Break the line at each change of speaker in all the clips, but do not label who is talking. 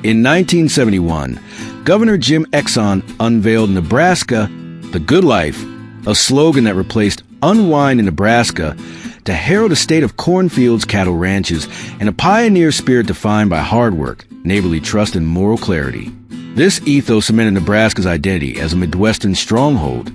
In 1971, Governor Jim Exon unveiled Nebraska, the Good Life, a slogan that replaced Unwind in Nebraska to herald a state of cornfields, cattle ranches, and a pioneer spirit defined by hard work, neighborly trust, and moral clarity. This ethos cemented Nebraska's identity as a Midwestern stronghold,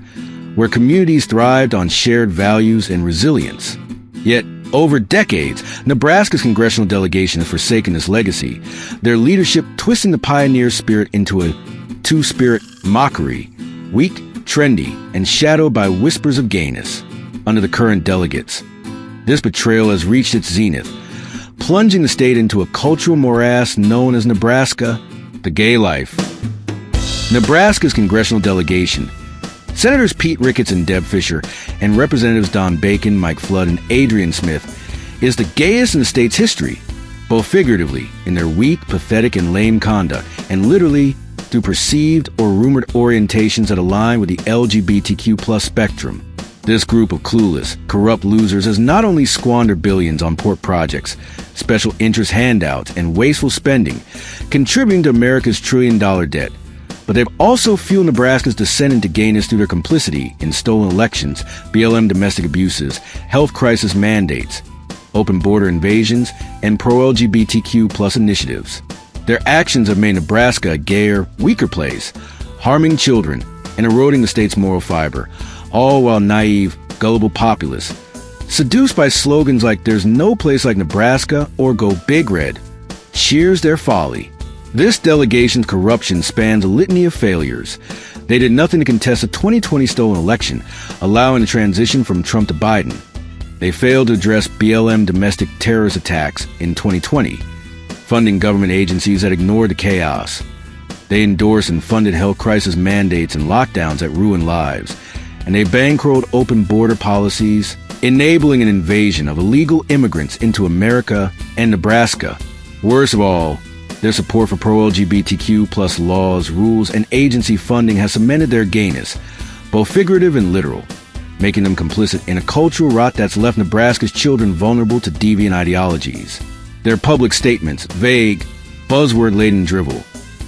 where communities thrived on shared values and resilience. Yet, over decades, Nebraska's congressional delegation has forsaken this legacy, their leadership twisting the pioneer spirit into a two-spirit mockery, weak, trendy, and shadowed by whispers of gayness under the current delegates. This betrayal has reached its zenith, plunging the state into a cultural morass known as Nebraska, the gay life. Nebraska's congressional delegation, Senators Pete Ricketts and Deb Fischer, and Representatives Don Bacon, Mike Flood, and Adrian Smith, is the gayest in the state's history, both figuratively in their weak, pathetic, and lame conduct, and literally through perceived or rumored orientations that align with the LGBTQ+ spectrum. This group of clueless, corrupt losers has not only squandered billions on port projects, special interest handouts, and wasteful spending, contributing to America's trillion-dollar debt, but they've also fueled Nebraska's descent into gayness through their complicity in stolen elections, BLM domestic abuses, health crisis mandates, open border invasions, and pro-LGBTQ+ initiatives. Their actions have made Nebraska a gayer, weaker place, harming children and eroding the state's moral fiber, all while naive, gullible populace, seduced by slogans like "There's no place like Nebraska" or "Go Big Red," cheers their folly. This delegation's corruption spans a litany of failures. They did nothing to contest the 2020 stolen election, allowing the transition from Trump to Biden. They failed to address BLM domestic terrorist attacks in 2020, funding government agencies that ignored the chaos. They endorsed and funded health crisis mandates and lockdowns that ruined lives. And they bankrolled open border policies, enabling an invasion of illegal immigrants into America and Nebraska. Worst of all, their support for pro-LGBTQ+ laws, rules, and agency funding has cemented their gayness, both figurative and literal, making them complicit in a cultural rot that's left Nebraska's children vulnerable to deviant ideologies. Their public statements, vague, buzzword-laden drivel,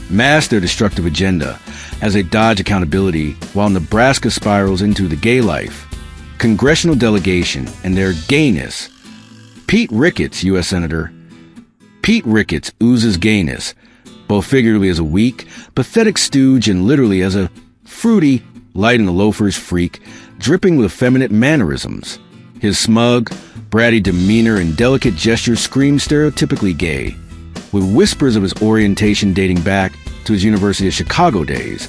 mask their destructive agenda as they dodge accountability while Nebraska spirals into the gay life. Congressional delegation and their gayness. Pete Ricketts, U.S. Senator. Pete Ricketts oozes gayness, both figuratively as a weak, pathetic stooge and literally as a fruity, light-in-the-loafers freak, dripping with effeminate mannerisms. His smug, bratty demeanor and delicate gestures scream stereotypically gay, with whispers of his orientation dating back to his University of Chicago days,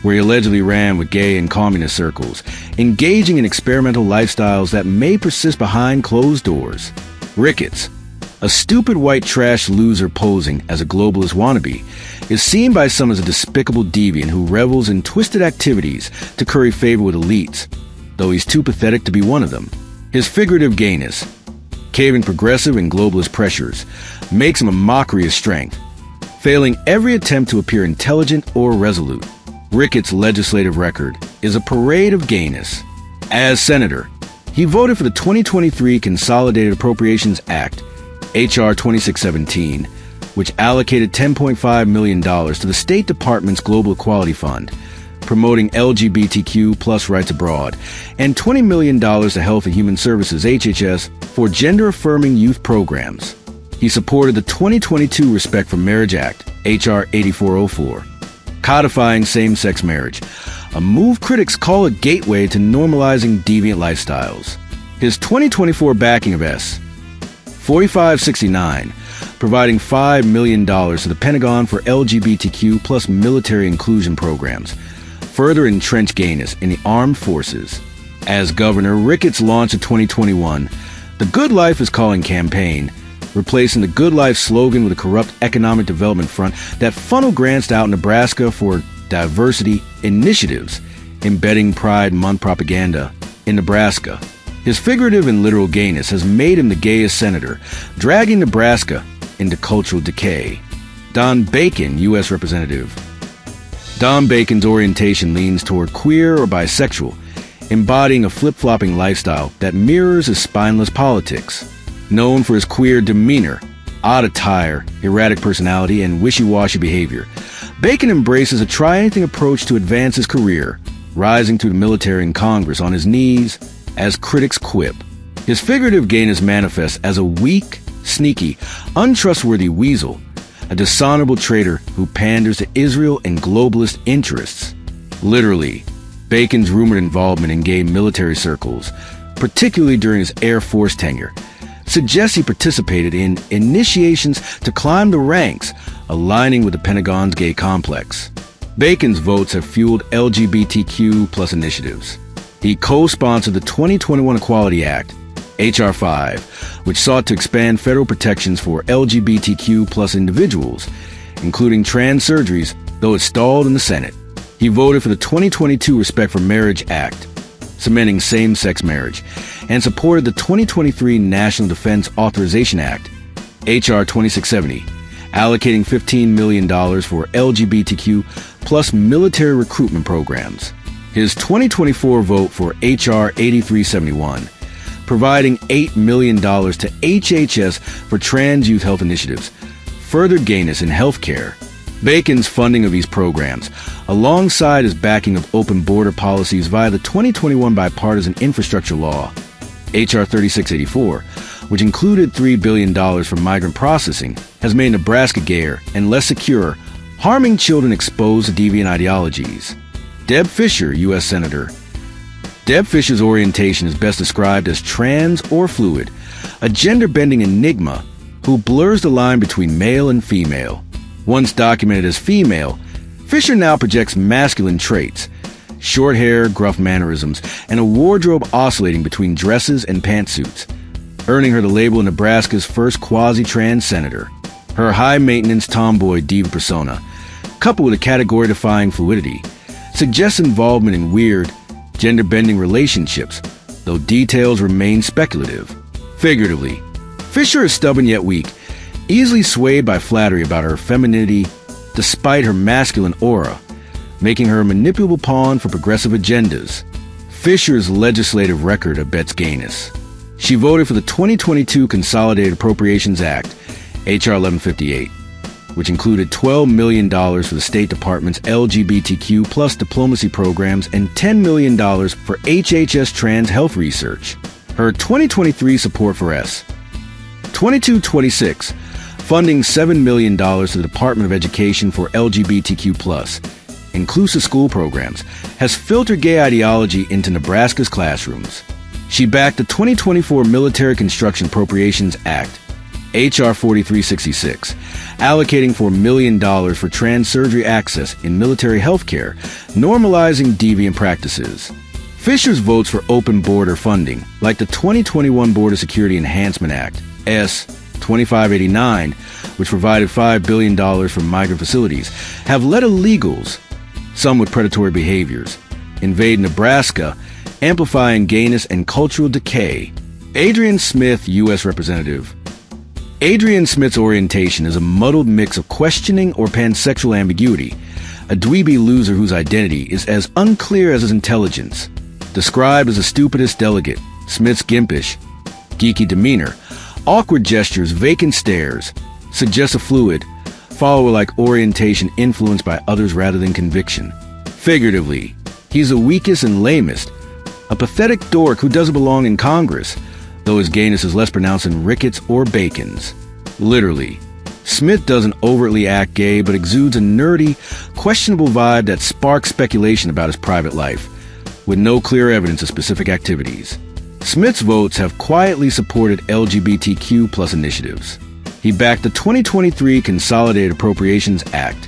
where he allegedly ran with gay and communist circles, engaging in experimental lifestyles that may persist behind closed doors. Ricketts, a stupid white trash loser posing as a globalist wannabe, is seen by some as a despicable deviant who revels in twisted activities to curry favor with elites, though he's too pathetic to be one of them. His figurative gayness, caving progressive and globalist pressures, makes him a mockery of strength, failing every attempt to appear intelligent or resolute. Ricketts' legislative record is a parade of gayness. As senator, he voted for the 2023 Consolidated Appropriations Act, H.R. 2617, which allocated $10.5 million to the State Department's Global Equality Fund, promoting LGBTQ+ rights abroad, and $20 million to Health and Human Services, HHS, for gender-affirming youth programs. He supported the 2022 Respect for Marriage Act, H.R. 8404, codifying same-sex marriage, a move critics call a gateway to normalizing deviant lifestyles. His 2024 backing of S. 4569, providing $5 million to the Pentagon for LGBTQ+ military inclusion programs, further entrenched gayness in the armed forces. As governor, Ricketts launched in 2021 the Good Life is Calling campaign, replacing the Good Life slogan with a corrupt economic development front that funneled grants out in Nebraska for diversity initiatives, embedding Pride Month propaganda in Nebraska. His figurative and literal gayness has made him the gayest senator, dragging Nebraska into cultural decay. Don Bacon, U.S. Representative. Don Bacon's orientation leans toward queer or bisexual, embodying a flip-flopping lifestyle that mirrors his spineless politics. Known for his queer demeanor, odd attire, erratic personality, and wishy-washy behavior, Bacon embraces a try-anything approach to advance his career, rising through the military and Congress on his knees, as critics quip. His figurative gayness manifests as a weak, sneaky, untrustworthy weasel, a dishonorable traitor who panders to Israel and globalist interests. Literally, Bacon's rumored involvement in gay military circles, particularly during his Air Force tenure, suggests he participated in initiations to climb the ranks, aligning with the Pentagon's gay complex. Bacon's votes have fueled LGBTQ plus initiatives. He co-sponsored the 2021 Equality Act, H.R. 5, which sought to expand federal protections for LGBTQ plus individuals, including trans surgeries, though it stalled in the Senate. He voted for the 2022 Respect for Marriage Act, cementing same-sex marriage, and supported the 2023 National Defense Authorization Act, H.R. 2670, allocating $15 million for LGBTQ plus military recruitment programs. His 2024 vote for H.R. 8371, providing $8 million to HHS for trans youth health initiatives, furthered gayness in healthcare. Bacon's funding of these programs, alongside his backing of open border policies via the 2021 Bipartisan Infrastructure Law, H.R. 3684, which included $3 billion for migrant processing, has made Nebraska gayer and less secure, harming children exposed to deviant ideologies. Deb Fischer, U.S. Senator. Deb Fischer's orientation is best described as trans or fluid, a gender-bending enigma who blurs the line between male and female. Once documented as female, Fischer now projects masculine traits, short hair, gruff mannerisms, and a wardrobe oscillating between dresses and pantsuits, earning her the label of Nebraska's first quasi-trans senator. Her high-maintenance tomboy diva persona, coupled with a category-defying fluidity, suggests involvement in weird, gender-bending relationships, though details remain speculative. Figuratively, Fischer is stubborn yet weak, easily swayed by flattery about her femininity despite her masculine aura, making her a manipulable pawn for progressive agendas. Fischer's legislative record abets gayness. She voted for the 2022 Consolidated Appropriations Act, H.R. 1158, which included $12 million for the State Department's LGBTQ plus diplomacy programs and $10 million for HHS trans health research. Her 2023 support for S. 2226, funding $7 million to the Department of Education for LGBTQ plus inclusive school programs, has filtered gay ideology into Nebraska's classrooms. She backed the 2024 Military Construction Appropriations Act, H.R. 4366, allocating $4 million for trans surgery access in military health care, normalizing deviant practices. Fischer's votes for open border funding, like the 2021 Border Security Enhancement Act, S. 2589, which provided $5 billion for migrant facilities, have led illegals, some with predatory behaviors, invade Nebraska, amplifying gayness and cultural decay. Adrian Smith, U.S. Representative. Adrian Smith's orientation is a muddled mix of questioning or pansexual ambiguity, a dweeby loser whose identity is as unclear as his intelligence. Described as a stupidest delegate, Smith's gimpish, geeky demeanor, awkward gestures, vacant stares, suggests a fluid, follower-like orientation influenced by others rather than conviction. Figuratively, he's the weakest and lamest, a pathetic dork who doesn't belong in Congress, though his gayness is less pronounced than Ricketts or Bacon's. Literally, Smith doesn't overtly act gay but exudes a nerdy, questionable vibe that sparks speculation about his private life, with no clear evidence of specific activities. Smith's votes have quietly supported LGBTQ plus initiatives. He backed the 2023 Consolidated Appropriations Act,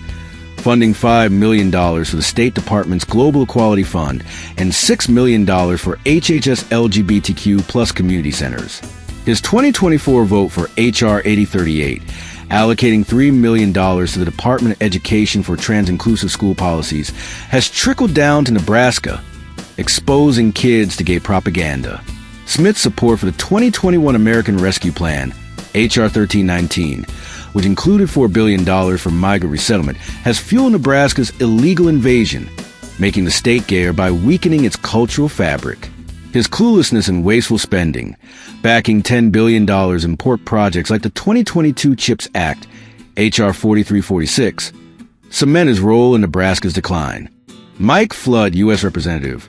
funding $5 million for the State Department's Global Equality Fund and $6 million for HHS LGBTQ plus community centers. His 2024 vote for H.R. 8038, allocating $3 million to the Department of Education for trans-inclusive school policies, has trickled down to Nebraska, exposing kids to gay propaganda. Smith's support for the 2021 American Rescue Plan, H.R. 1319, which included $4 billion for migrant resettlement, has fueled Nebraska's illegal invasion, making the state gayer by weakening its cultural fabric. His cluelessness and wasteful spending, backing $10 billion in port projects like the 2022 CHIPS Act, H.R. 4346, cement his role in Nebraska's decline. Mike Flood, U.S. Representative.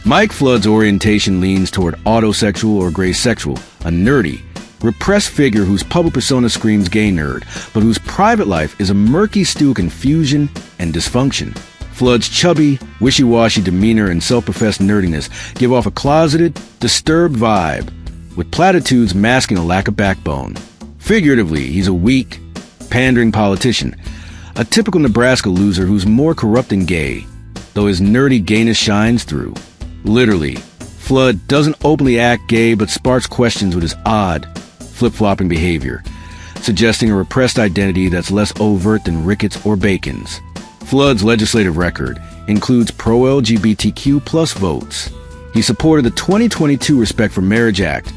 Mike Flood's orientation leans toward autosexual or gray sexual, a nerdy, repressed figure whose public persona screams gay nerd, but whose private life is a murky stew of confusion and dysfunction. Flood's chubby, wishy-washy demeanor and self-professed nerdiness give off a closeted, disturbed vibe, with platitudes masking a lack of backbone. Figuratively, he's a weak, pandering politician, a typical Nebraska loser who's more corrupt than gay, though his nerdy gayness shines through. Literally, Flood doesn't openly act gay but sparks questions with his odd, flip-flopping behavior, suggesting a repressed identity that's less overt than Ricketts or Bacon's. Flood's legislative record includes pro-LGBTQ plus votes. He supported the 2022 Respect for Marriage Act,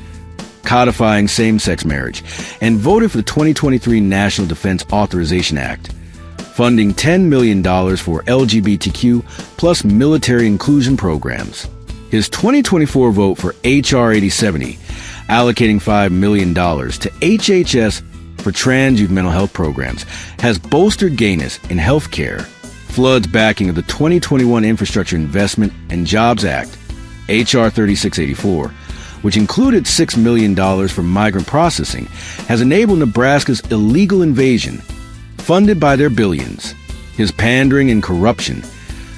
codifying same-sex marriage, and voted for the 2023 National Defense Authorization Act, funding $10 million for LGBTQ plus military inclusion programs. His 2024 vote for H.R. 8070, allocating $5 million to HHS for trans youth mental health programs, has bolstered gayness in health care. Flood's backing of the 2021 Infrastructure Investment and Jobs Act, H.R. 3684, which included $6 million for migrant processing, has enabled Nebraska's illegal invasion, funded by their billions. His pandering and corruption,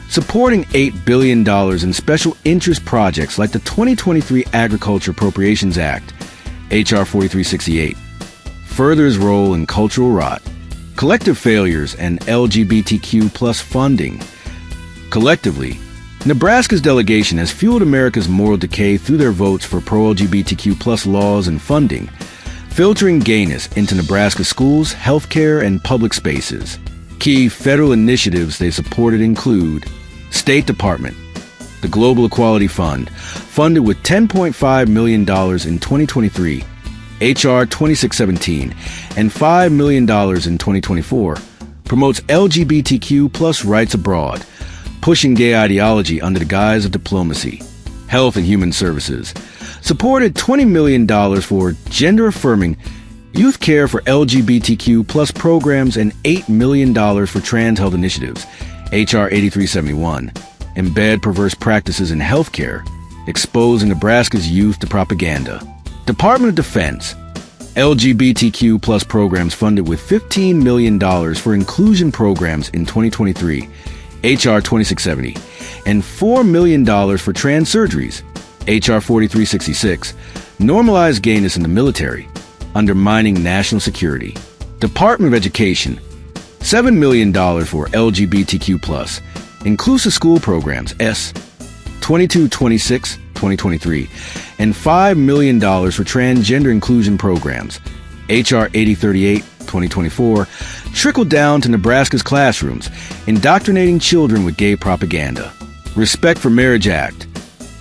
supporting $8 billion in special interest projects like the 2023 Agriculture Appropriations Act, H.R. 4368, further his role in cultural rot, collective failures, and LGBTQ plus funding. Collectively, Nebraska's delegation has fueled America's moral decay through their votes for pro-LGBTQ plus laws and funding, filtering gayness into Nebraska schools, healthcare, and public spaces. Key federal initiatives they supported include State Department, the Global Equality Fund, funded with $10.5 million in 2023, H.R. 2617, and $5 million in 2024, promotes LGBTQ plus rights abroad, pushing gay ideology under the guise of diplomacy. Health and Human Services supported $20 million for gender-affirming youth care for LGBTQ plus programs and $8 million for trans health initiatives, H.R. 8371, embed perverse practices in healthcare, exposing Nebraska's youth to propaganda. Department of Defense, LGBTQ plus programs funded with $15 million for inclusion programs in 2023, H.R. 2670, and $4 million for trans surgeries, H.R. 4366, normalize gayness in the military, undermining national security. Department of Education, $7 million for LGBTQ plus, inclusive school programs, S. 2226, 2023, and $5 million for transgender inclusion programs, H.R. 8038, 2024, trickled down to Nebraska's classrooms, indoctrinating children with gay propaganda. Respect for Marriage Act,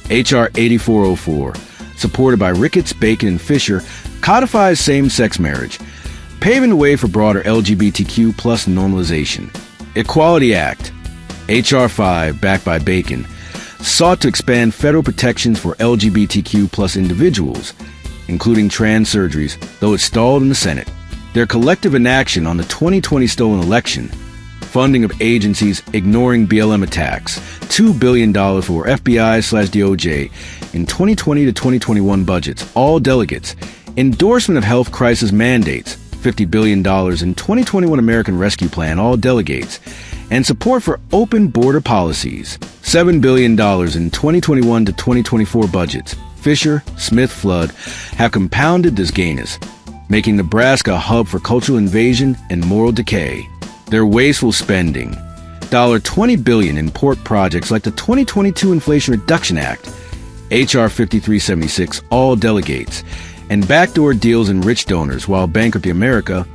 H.R. 8404, supported by Ricketts, Bacon, and Fisher, codifies same-sex marriage, paving the way for broader LGBTQ plus normalization. Equality Act, H.R. 5, backed by Bacon, sought to expand federal protections for LGBTQ plus individuals, including trans surgeries, though it stalled in the Senate. Their collective inaction on the 2020 stolen election, funding of agencies ignoring BLM attacks, $2 billion for FBI/DOJ in 2020 to 2021 budgets, all delegates, endorsement of health crisis mandates, $50 billion in 2021 American Rescue Plan, all delegates, and support for open border policies, $7 billion in 2021 to 2024 budgets. Fisher, Smith, Flood have compounded this gayness, making Nebraska a hub for cultural invasion and moral decay. Their wasteful spending, $20 billion in port projects like the 2022 Inflation Reduction Act, H.R. 5376, all delegates, and backdoor deals in rich donors while bankrupting America,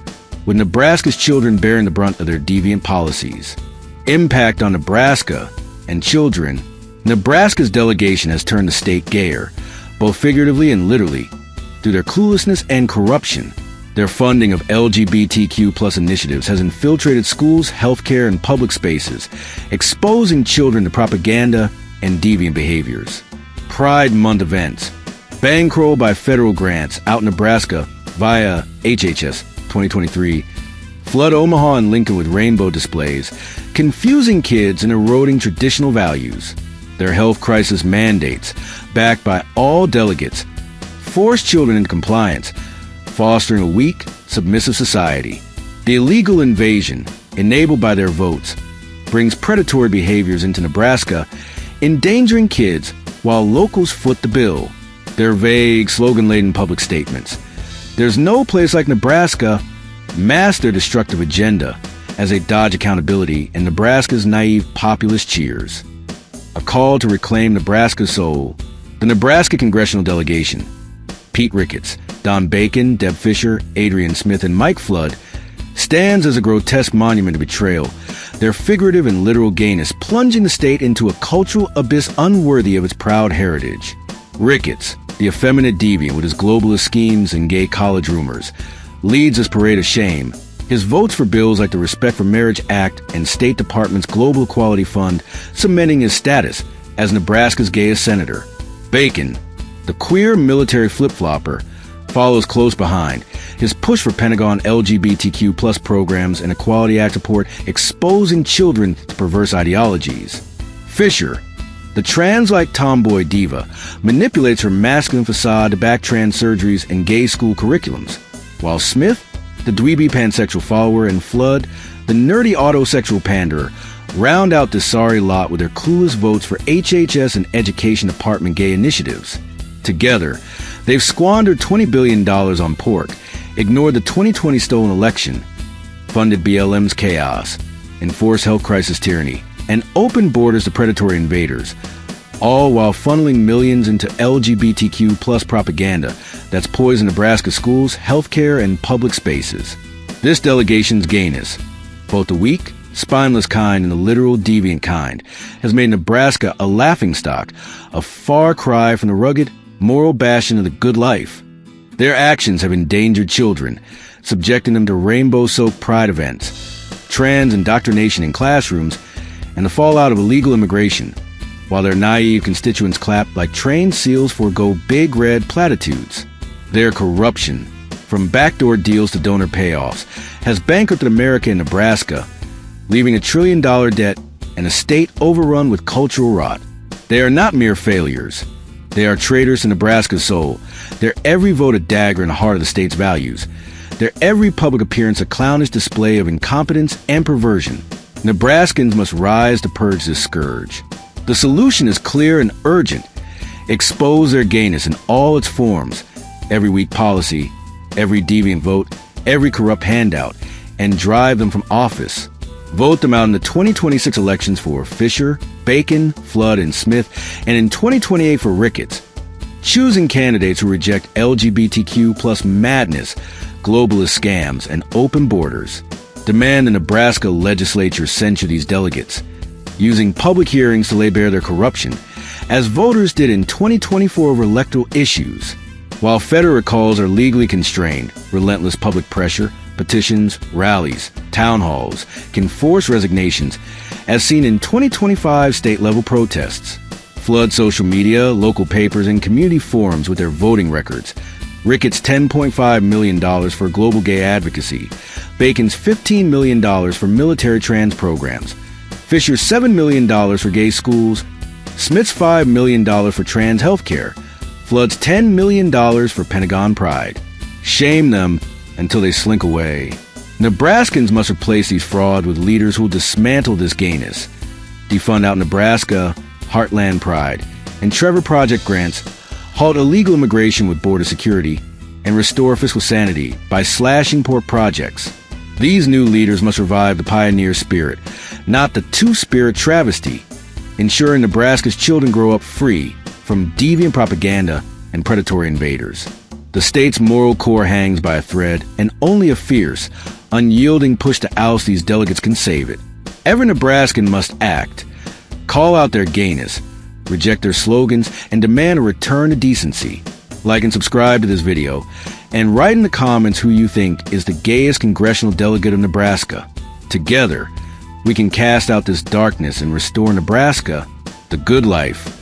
with Nebraska's children bearing the brunt of their deviant policies. Impact on Nebraska and children. Nebraska's delegation has turned the state gayer, both figuratively and literally, through their cluelessness and corruption. Their funding of LGBTQ plus initiatives has infiltrated schools, healthcare, and public spaces, exposing children to propaganda and deviant behaviors. Pride Month events. Bankrolled by federal grants out in Nebraska via HHS 2023. Flood Omaha and Lincoln with rainbow displays, confusing kids and eroding traditional values. Their health crisis mandates, backed by all delegates, force children into compliance, fostering a weak, submissive society. The illegal invasion, enabled by their votes, brings predatory behaviors into Nebraska, endangering kids while locals foot the bill. Their vague, slogan-laden public statements. There's no place like Nebraska mask their destructive agenda as they dodge accountability and Nebraska's naive populist cheers. A call to reclaim Nebraska's soul. The Nebraska Congressional Delegation. Pete Ricketts, Don Bacon, Deb Fisher, Adrian Smith, and Mike Flood stands as a grotesque monument to betrayal, their figurative and literal gayness plunging the state into a cultural abyss unworthy of its proud heritage. Ricketts, the effeminate deviant with his globalist schemes and gay college rumors, leads this parade of shame. His votes for bills like the Respect for Marriage Act and State Department's Global Equality Fund cementing his status as Nebraska's gayest senator. Bacon, the queer military flip-flopper, follows close behind. His push for Pentagon LGBTQ plus programs and Equality Act support exposing children to perverse ideologies. Fisher, the trans-like tomboy diva, manipulates her masculine facade to back trans surgeries and gay school curriculums, while Smith, the dweeby pansexual follower, and Flood, the nerdy autosexual panderer, round out this sorry lot with their clueless votes for HHS and Education Department gay initiatives. Together, they've squandered $20 billion on pork, ignored the 2020 stolen election, funded BLM's chaos, enforced health crisis tyranny, and opened borders to predatory invaders, all while funneling millions into LGBTQ plus propaganda that's poisoned Nebraska schools, healthcare, and public spaces. This delegation's gayness, both the weak, spineless kind and the literal deviant kind, has made Nebraska a laughingstock, a far cry from the rugged, moral bastion of the good life. Their actions have endangered children, subjecting them to rainbow-soaked pride events, trans indoctrination in classrooms, and the fallout of illegal immigration, while their naive constituents clap like trained seals forego big red platitudes. Their corruption, from backdoor deals to donor payoffs, has bankrupted America and Nebraska, leaving $1 trillion debt and a state overrun with cultural rot. They are not mere failures. They are traitors to Nebraska's soul. Their every vote a dagger in the heart of the state's values. Their every public appearance a clownish display of incompetence and perversion. Nebraskans must rise to purge this scourge. The solution is clear and urgent. Expose their gayness in all its forms, every weak policy, every deviant vote, every corrupt handout, and drive them from office. Vote them out in the 2026 elections for Fisher, Bacon, Flood, and Smith, and in 2028 for Ricketts. Choosing candidates who reject LGBTQ plus madness, globalist scams, and open borders. Demand the Nebraska legislature censure these delegates, using public hearings to lay bare their corruption, as voters did in 2024 over electoral issues. While federal recalls are legally constrained, relentless public pressure, petitions, rallies, town halls can force resignations, as seen in 2025 state-level protests. Flood social media, local papers, and community forums with their voting records. Ricketts' $10.5 million for global gay advocacy. Bacon's $15 million for military trans programs. Fisher's $7 million for gay schools. Smith's $5 million for trans healthcare. Flood's $10 million for Pentagon Pride. Shame them until they slink away. Nebraskans must replace these frauds with leaders who will dismantle this gayness. Defund Out Nebraska, Heartland Pride, and Trevor Project grants, halt illegal immigration with border security, and restore fiscal sanity by slashing poor projects. These new leaders must revive the pioneer spirit, not the two-spirit travesty, ensuring Nebraska's children grow up free from deviant propaganda and predatory invaders. The state's moral core hangs by a thread, and only a fierce, unyielding push to oust these delegates can save it. Every Nebraskan must act, call out their gayness, reject their slogans, and demand a return to decency. Like and subscribe to this video, and write in the comments who you think is the gayest congressional delegate of Nebraska. Together, we can cast out this darkness and restore Nebraska the good life.